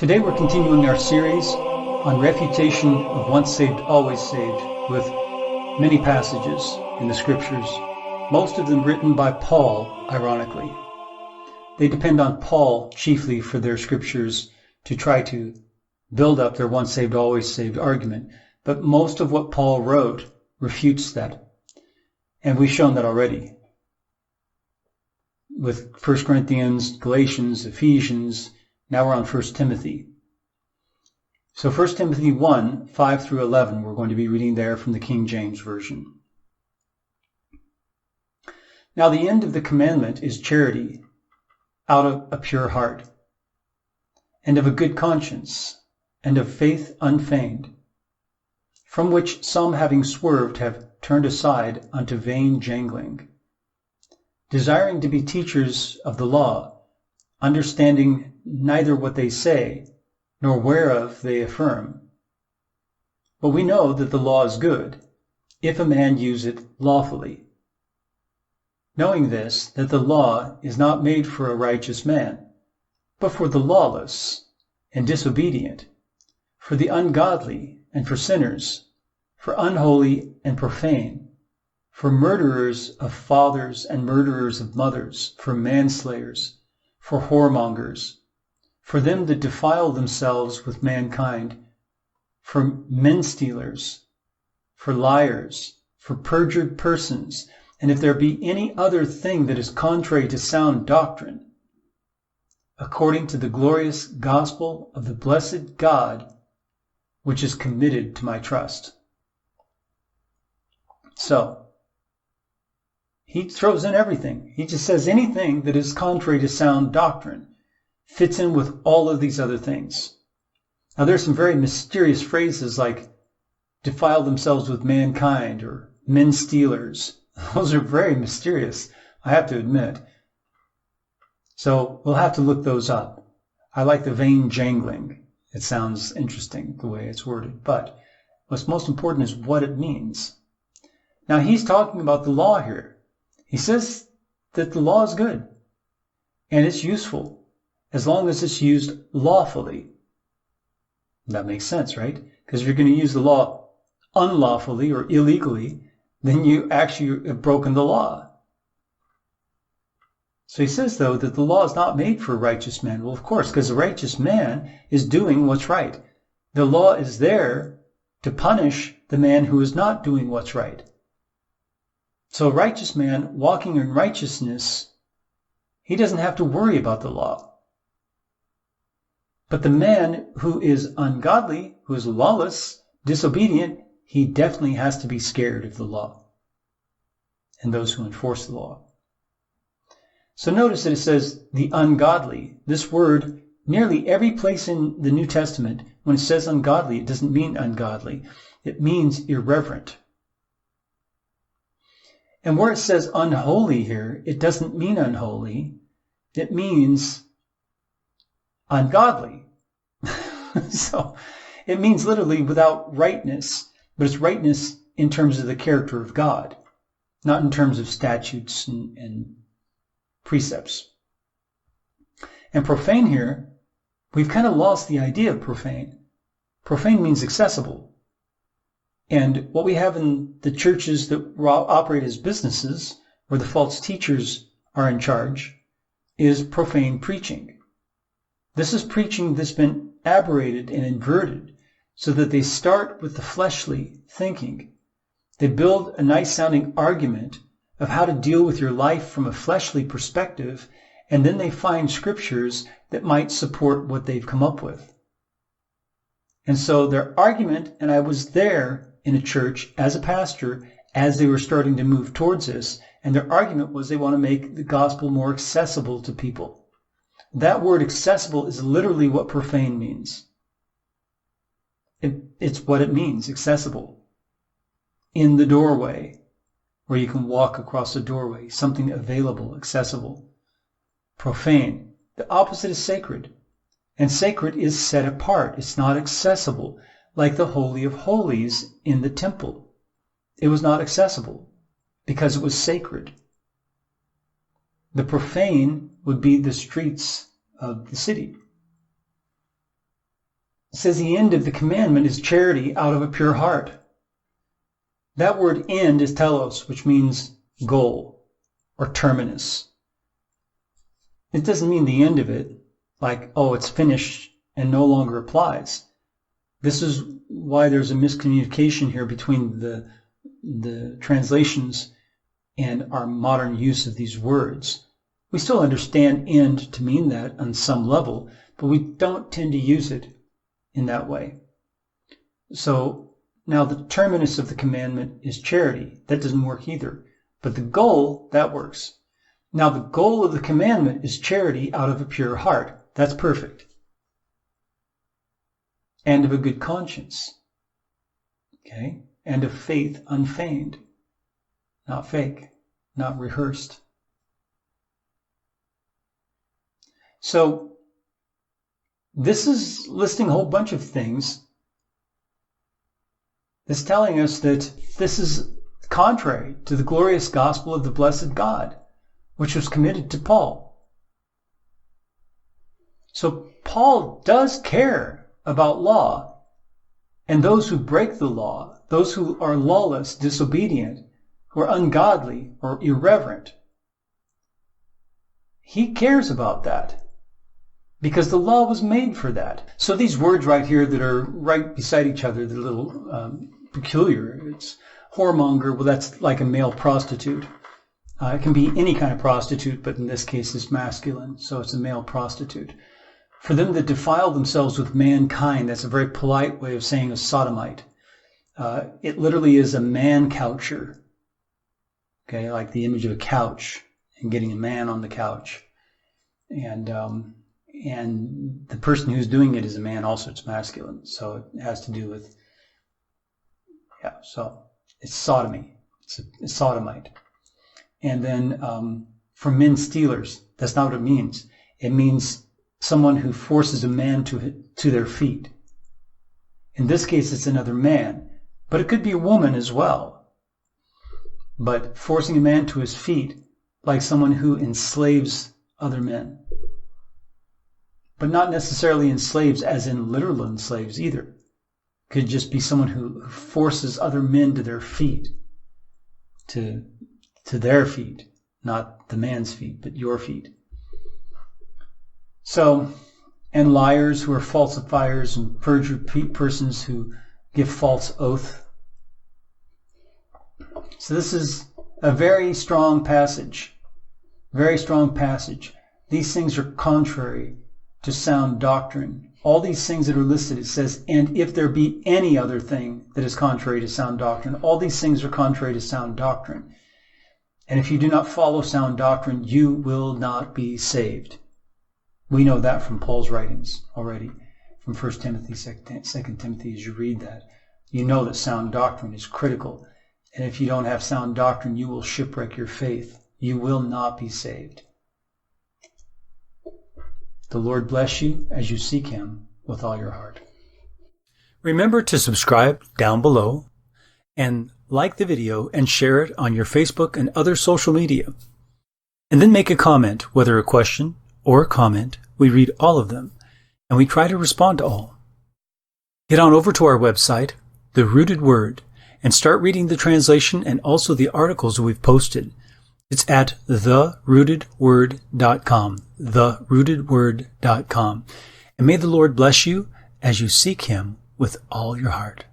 Today we're continuing our series on refutation of once saved, always saved, with many passages in the scriptures, most of them written by Paul, ironically. They depend on Paul chiefly for their scriptures to try to build up their once saved, always saved argument, but most of what Paul wrote refutes that. And we've shown that already with 1 Corinthians, Galatians, Ephesians. Now we're on 1 Timothy. So 1 Timothy 1, 5 through 11, we're going to be reading there from the King James Version. Now the end of the commandment is charity, out of a pure heart, and of a good conscience, and of faith unfeigned, from which some having swerved have turned aside unto vain jangling, desiring to be teachers of the law, understanding neither what they say, nor whereof they affirm. But we know that the law is good, if a man use it lawfully. Knowing this, that the law is not made for a righteous man, but for the lawless and disobedient, for the ungodly and for sinners, for unholy and profane, for murderers of fathers and murderers of mothers, for manslayers, for whoremongers, for them that defile themselves with mankind, for menstealers, for liars, for perjured persons, and if there be any other thing that is contrary to sound doctrine, according to the glorious gospel of the blessed God, which is committed to my trust. So, he throws in everything. He just says anything that is contrary to sound doctrine fits in with all of these other things. Now there's some very mysterious phrases like defile themselves with mankind or menstealers. Those are very mysterious, I have to admit. So we'll have to look those up. I like the vain jangling. It sounds interesting the way it's worded, but what's most important is what it means. Now he's talking about the law here. He says that the law is good and it's useful as long as it's used lawfully. That makes sense, right? Because if you're going to use the law unlawfully or illegally, then you actually have broken the law. So he says, though, that the law is not made for a righteous man. Well, of course, because a righteous man is doing what's right. The law is there to punish the man who is not doing what's right. So a righteous man walking in righteousness, he doesn't have to worry about the law. But the man who is ungodly, who is lawless, disobedient, he definitely has to be scared of the law and those who enforce the law. So notice that it says the ungodly. This word, nearly every place in the New Testament, when it says ungodly, it doesn't mean ungodly. It means irreverent. And where it says unholy here, it doesn't mean unholy. It means ungodly. So it means literally without rightness, but it's rightness in terms of the character of God, not in terms of statutes and precepts. And profane here, we've kind of lost the idea of profane. Profane means accessible. And what we have in the churches that operate as businesses, where the false teachers are in charge, is profane preaching. This is preaching that's been aberrated and inverted so that they start with the fleshly thinking. They build a nice sounding argument of how to deal with your life from a fleshly perspective, and then they find scriptures that might support what they've come up with. And so their argument, and I was there in a church as a pastor as they were starting to move towards this, and their argument was they want to make the gospel more accessible to people. That word accessible is literally what profane means. It's what it means, accessible. In the doorway, where you can walk across the doorway, something available, accessible. Profane. The opposite is sacred. And sacred is set apart. It's not accessible, like the Holy of Holies in the temple. It was not accessible because it was sacred. The profane would be the streets of the city. It says the end of the commandment is charity out of a pure heart. That word end is telos, which means goal or terminus. It doesn't mean the end of it, like, oh, it's finished and no longer applies. This is why there's a miscommunication here between the translations and our modern use of these words. We still understand end to mean that on some level, but we don't tend to use it in that way. So now the terminus of the commandment is charity. That doesn't work either. But the goal, that works. Now the goal of the commandment is charity out of a pure heart. That's perfect. And of a good conscience. Okay? And of faith unfeigned. Not fake. Not rehearsed. So this is listing a whole bunch of things. It's telling us that this is contrary to the glorious gospel of the blessed God, which was committed to Paul. So Paul does care about law and those who break the law, those who are lawless, disobedient, who are ungodly or irreverent. He cares about that because the law was made for that. So these words right here that are right beside each other, they're a little peculiar. It's whoremonger. Well, that's like a male prostitute. It can be any kind of prostitute, but in this case it's masculine, so it's a male prostitute. For them that defile themselves with mankind, that's a very polite way of saying a sodomite. It literally is a man coucher. Okay, like the image of a couch and getting a man on the couch. And the person who's doing it is a man also. It's masculine, so it has to do with, so it's sodomy. It's a sodomite. And then for menstealers, that's not what it means. It means someone who forces a man to their feet. In this case, it's another man, but it could be a woman as well. But forcing a man to his feet, like someone who enslaves other men. But not necessarily enslaves as in literal enslaves either. Could just be someone who forces other men to their feet, to their feet, not the man's feet, but your feet. So, and liars who are falsifiers and perjured persons who give false oath. So this is a very strong passage. Very strong passage. These things are contrary to sound doctrine. All these things that are listed, it says, and if there be any other thing that is contrary to sound doctrine, all these things are contrary to sound doctrine. And if you do not follow sound doctrine, you will not be saved. We know that from Paul's writings already, from 1 Timothy, 2 Timothy, as you read that. You know that sound doctrine is critical. And if you don't have sound doctrine, you will shipwreck your faith. You will not be saved. The Lord bless you as you seek Him with all your heart. Remember to subscribe down below and like the video and share it on your Facebook and other social media. And then make a comment, whether a question or a comment. We read all of them and we try to respond to all. Get on over to our website, The Rooted Word, and start reading the translation and also the articles we've posted. It's at therootedword.com, therootedword.com. And may the Lord bless you as you seek Him with all your heart.